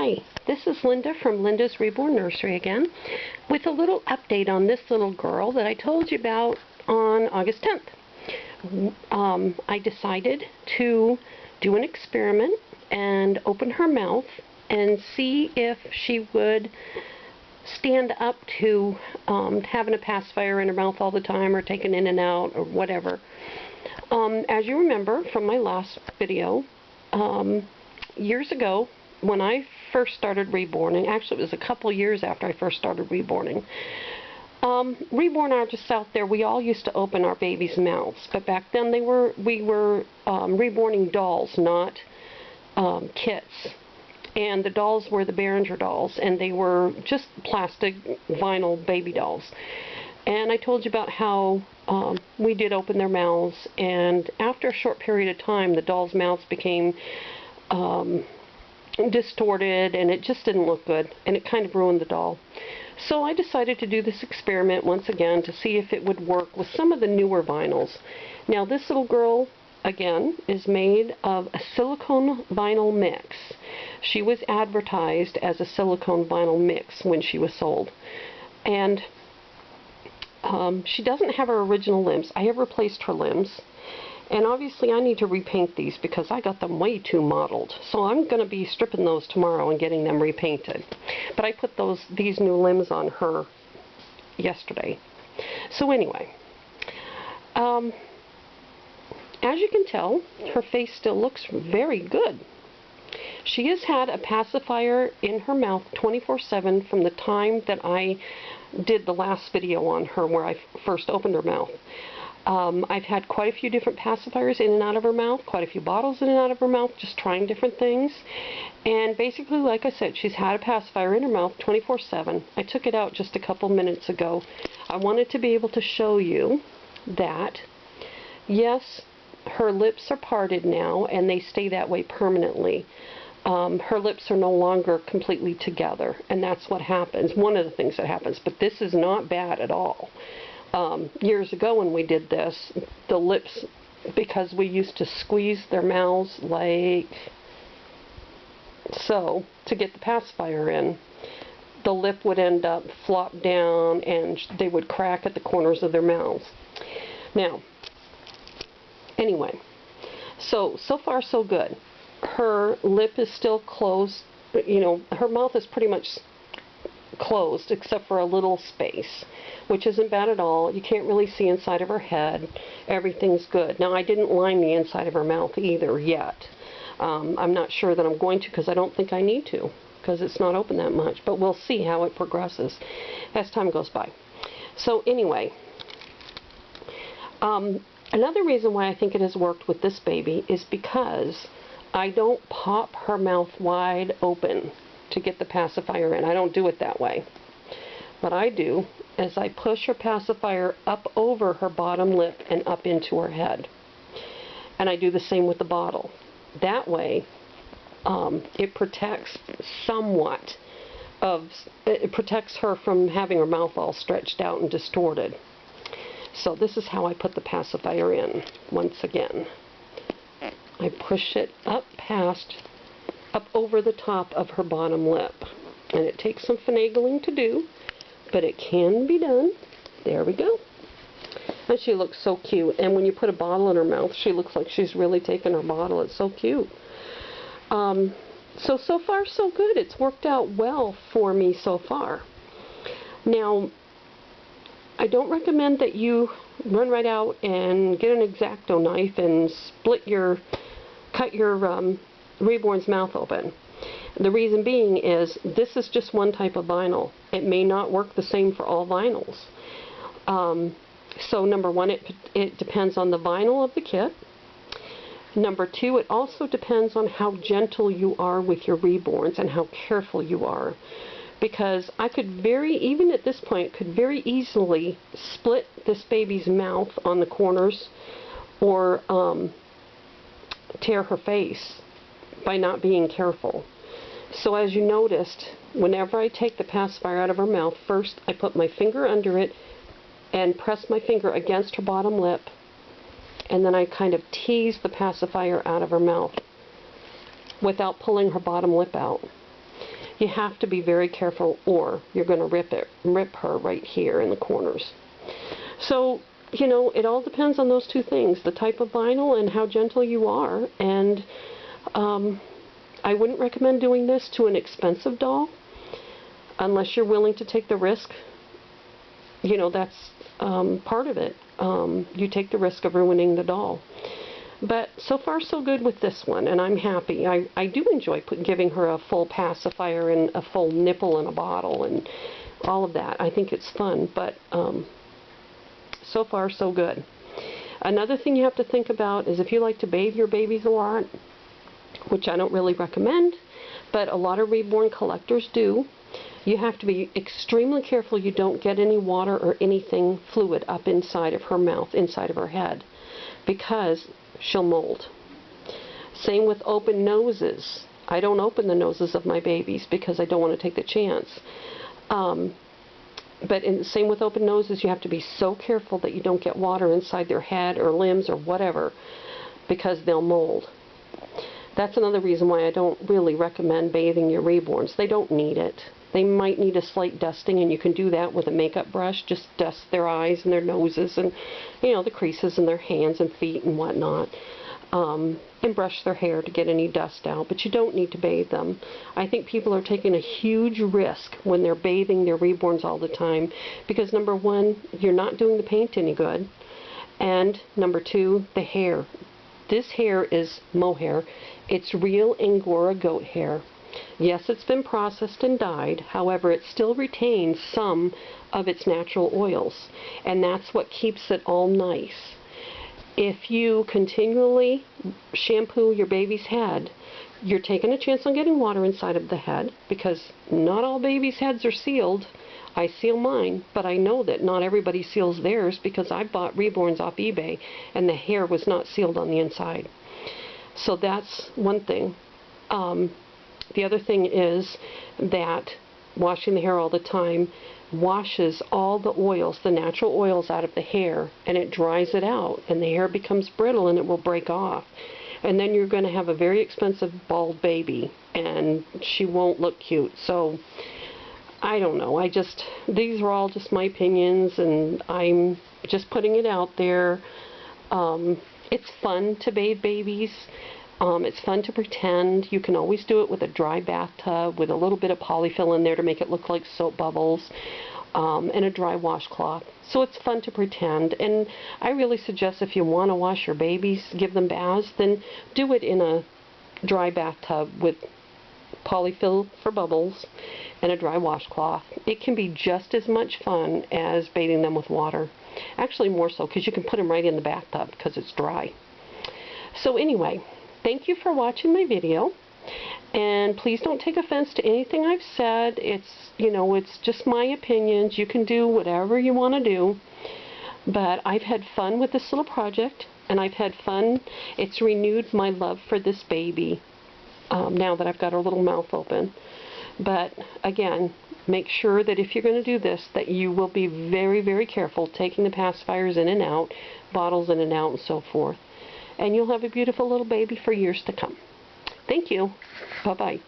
Hi, this is Linda from Linda's Reborn Nursery again with a little update on this little girl that I told you about on August 10th. I decided to do an experiment and open her mouth and see if she would stand up to having a pacifier in her mouth all the time or taken in and out or whatever. As you remember from my last video, years ago when I first started reborning, actually it was a couple years after I first started reborning, reborn artists out there, we all used to open our babies' mouths, but back then we were reborning dolls, not kits. And the dolls were the Behringer dolls, and they were just plastic vinyl baby dolls. And I told you about how we did open their mouths, and after a short period of time the dolls' mouths became distorted, and it just didn't look good, and it kind of ruined the doll. So I decided to do this experiment once again to see if it would work with some of the newer vinyls. Now this little girl, again, is made of a silicone vinyl mix. She was advertised as a silicone vinyl mix when she was sold. And she doesn't have her original limbs. I have replaced her limbs. And obviously I need to repaint these because I got them way too mottled. So I'm going to be stripping those tomorrow and getting them repainted. But I put these new limbs on her yesterday. So anyway, as you can tell, her face still looks very good. She has had a pacifier in her mouth 24/7 from the time that I did the last video on her where I first opened her mouth. I've had quite a few different pacifiers in and out of her mouth, quite a few bottles in and out of her mouth, just trying different things. And basically, like I said, she's had a pacifier in her mouth 24/7. I took it out just a couple minutes ago. I wanted to be able to show you that, yes, her lips are parted now, and they stay that way permanently. Her lips are no longer completely together, and that's what happens, one of the things that happens. But this is not bad at all. Years ago when we did this, the lips, because we used to squeeze their mouths like so to get the pacifier in, the lip would end up flop down and they would crack at the corners of their mouths. Now, anyway, so far so good. Her lip is still closed, you know, her mouth is pretty much closed except for a little space, which isn't bad at all. You can't really see inside of her head. Everything's good. Now I didn't line the inside of her mouth either yet. I'm not sure that I'm going to, because I don't think I need to, because it's not open that much, but we'll see how it progresses as time goes by. So anyway, another reason why I think it has worked with this baby is because I don't pop her mouth wide open to get the pacifier in. I don't do it that way. What I do is I push her pacifier up over her bottom lip and up into her head. And I do the same with the bottle. That way, it protects somewhat of, it protects her from having her mouth all stretched out and distorted. So this is how I put the pacifier in once again. I push it up over the top of her bottom lip. And it takes some finagling to do, but it can be done. There we go. And she looks so cute. And when you put a bottle in her mouth, she looks like she's really taken her bottle. It's so cute. So far so good. It's worked out well for me so far. Now, I don't recommend that you run right out and get an X-Acto knife and cut your reborn's mouth open. The reason being is this is just one type of vinyl. It may not work the same for all vinyls. So number one, it depends on the vinyl of the kit. Number two, it also depends on how gentle you are with your reborns and how careful you are. Because I could even at this point, could very easily split this baby's mouth on the corners or tear her face by not being careful. So as you noticed, whenever I take the pacifier out of her mouth, first I put my finger under it and press my finger against her bottom lip, and then I kind of tease the pacifier out of her mouth without pulling her bottom lip out. You have to be very careful, or you're going to rip her right here in the corners. So, you know, it all depends on those two things, the type of vinyl and how gentle you are. And I wouldn't recommend doing this to an expensive doll unless you're willing to take the risk. You know, that's part of it. You take the risk of ruining the doll. But so far so good with this one, and I'm happy. I do enjoy giving her a full pacifier and a full nipple in a bottle and all of that. I think it's fun, but so far so good. Another thing you have to think about is if you like to bathe your babies a lot, which I don't really recommend, but a lot of reborn collectors do, you have to be extremely careful you don't get any water or anything fluid up inside of her mouth, inside of her head, because she'll mold. Same with open noses. I don't open the noses of my babies because I don't want to take the chance. But same with open noses, you have to be so careful that you don't get water inside their head or limbs or whatever, because they'll mold. That's another reason why I don't really recommend bathing your reborns. They don't need it. They might need a slight dusting, and you can do that with a makeup brush. Just dust their eyes and their noses and, you know, the creases in their hands and feet and whatnot. And brush their hair to get any dust out, but you don't need to bathe them. I think people are taking a huge risk when they're bathing their reborns all the time, because number one, you're not doing the paint any good, and number two, the hair. This hair is mohair. It's real Angora goat hair. Yes, it's been processed and dyed, however, it still retains some of its natural oils, and that's what keeps it all nice. If you continually shampoo your baby's head, you're taking a chance on getting water inside of the head, because not all babies' heads are sealed. I seal mine, but I know that not everybody seals theirs, because I bought reborns off eBay and the hair was not sealed on the inside. So that's one thing. The other thing is that washing the hair all the time washes all the oils, the natural oils, out of the hair, and it dries it out, and the hair becomes brittle and it will break off. And then you're going to have a very expensive bald baby, and she won't look cute. So I don't know. These are all just my opinions, and I'm just putting it out there. It's fun to bathe babies. It's fun to pretend. You can always do it with a dry bathtub with a little bit of polyfill in there to make it look like soap bubbles, and a dry washcloth. So it's fun to pretend. And I really suggest, if you want to wash your babies, give them baths, then do it in a dry bathtub with polyfill for bubbles and a dry washcloth. It can be just as much fun as bathing them with water. Actually more so, because you can put them right in the bathtub because it's dry. So anyway, thank you for watching my video, and please don't take offense to anything I've said. It's, you know, it's just my opinions. You can do whatever you want to do, but I've had fun with this little project, and I've had fun. It's renewed my love for this baby now that I've got her little mouth open. But again, make sure that if you're going to do this, that you will be very, very careful taking the pacifiers in and out, bottles in and out, and so forth. And you'll have a beautiful little baby for years to come. Thank you. Bye-bye.